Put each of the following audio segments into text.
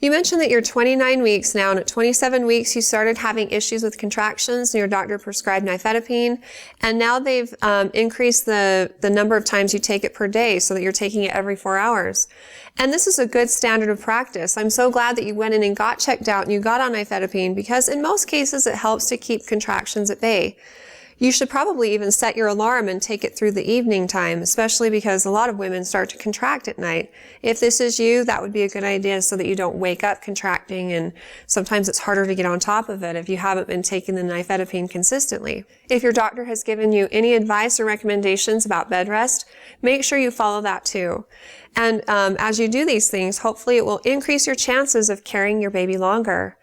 You mentioned that you're 29 weeks now, and at 27 weeks, you started having issues with contractions, and your doctor prescribed nifedipine, and now they've increased the number of times you take it per day so that you're taking it every 4 hours. And this is a good standard of practice. I'm so glad that you went in and got checked out and you got on nifedipine, because in most cases, it helps to keep contractions at bay. You should probably even set your alarm and take it through the evening time, especially because a lot of women start to contract at night. If this is you, that would be a good idea so that you don't wake up contracting, and sometimes it's harder to get on top of it if you haven't been taking the nifedipine consistently. If your doctor has given you any advice or recommendations about bed rest, make sure you follow that too. And as you do these things, hopefully it will increase your chances of carrying your baby longer.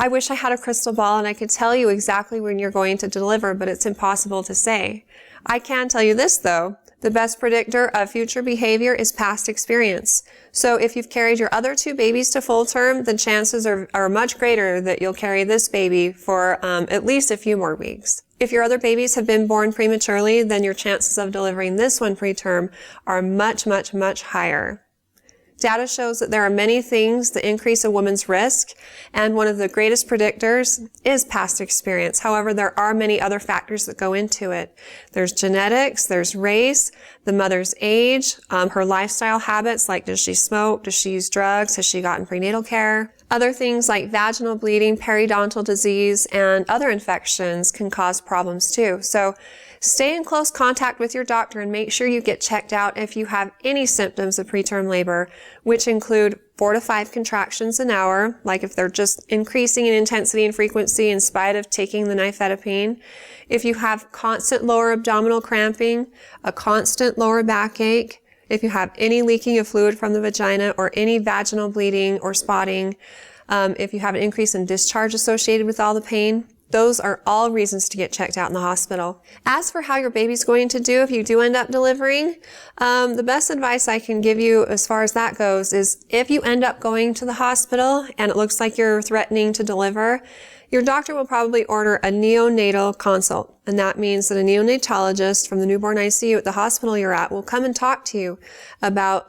I wish I had a crystal ball and I could tell you exactly when you're going to deliver, but it's impossible to say. I can tell you this though. The best predictor of future behavior is past experience. So if you've carried your other 2 babies to full term, the chances are much greater that you'll carry this baby for at least a few more weeks. If your other babies have been born prematurely, then your chances of delivering this one preterm are much, much, much higher. Data shows that there are many things that increase a woman's risk, and one of the greatest predictors is past experience. However, there are many other factors that go into it. There's genetics, there's race, the mother's age, her lifestyle habits, like does she smoke, does she use drugs, has she gotten prenatal care? Other things like vaginal bleeding, periodontal disease, and other infections can cause problems too. So stay in close contact with your doctor and make sure you get checked out if you have any symptoms of preterm labor, which include 4 to 5 contractions an hour, like if they're just increasing in intensity and frequency in spite of taking the nifedipine. If you have constant lower abdominal cramping, a constant lower backache, if you have any leaking of fluid from the vagina or any vaginal bleeding or spotting, if you have an increase in discharge associated with all the pain, those are all reasons to get checked out in the hospital. As for how your baby's going to do if you do end up delivering, the best advice I can give you as far as that goes is if you end up going to the hospital and it looks like you're threatening to deliver, your doctor will probably order a neonatal consult. And that means that a neonatologist from the newborn ICU at the hospital you're at will come and talk to you about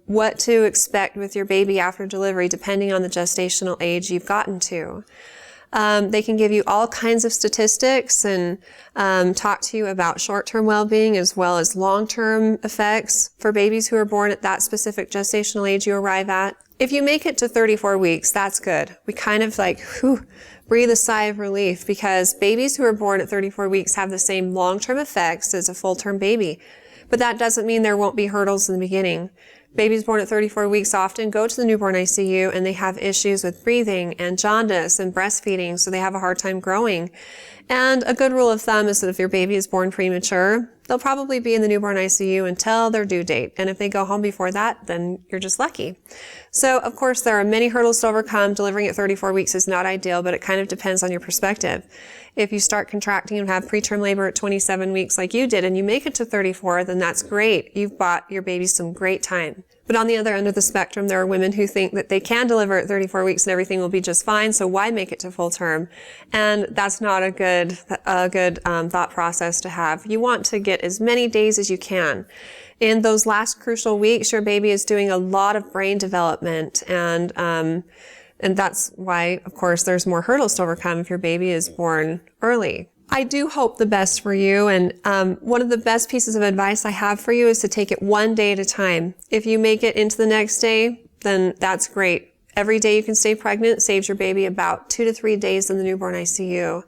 what to expect with your baby after delivery, depending on the gestational age you've gotten to. They can give you all kinds of statistics and talk to you about short-term well-being as well as long-term effects for babies who are born at that specific gestational age you arrive at. If you make it to 34 weeks, that's good. We kind of breathe a sigh of relief, because babies who are born at 34 weeks have the same long-term effects as a full-term baby. But that doesn't mean there won't be hurdles in the beginning. Babies born at 34 weeks often go to the newborn ICU and they have issues with breathing and jaundice and breastfeeding, so they have a hard time growing. And a good rule of thumb is that if your baby is born premature, they'll probably be in the newborn ICU until their due date. And if they go home before that, then you're just lucky. So, of course, there are many hurdles to overcome. Delivering at 34 weeks is not ideal, but it kind of depends on your perspective. If you start contracting and have preterm labor at 27 weeks like you did and you make it to 34, then that's great. You've bought your baby some great time. But on the other end of the spectrum, there are women who think that they can deliver at 34 weeks and everything will be just fine, so why make it to full term? And that's not a good thought process to have. You want to get as many days as you can. In those last crucial weeks, your baby is doing a lot of brain development, and that's why, of course, there's more hurdles to overcome if your baby is born early. I do hope the best for you, and one of the best pieces of advice I have for you is to take it one day at a time. If you make it into the next day, then that's great. Every day you can stay pregnant saves your baby about 2 to 3 days in the newborn ICU.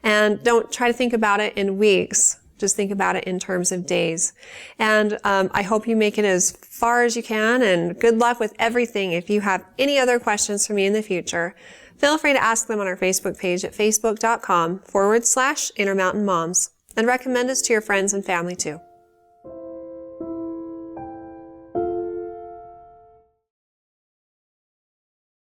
And don't try to think about it in weeks. Just think about it in terms of days. And I hope you make it as far as you can, and good luck with everything. If you have any other questions for me in the future, feel free to ask them on our Facebook page at facebook.com/Intermountain Moms, and recommend us to your friends and family too.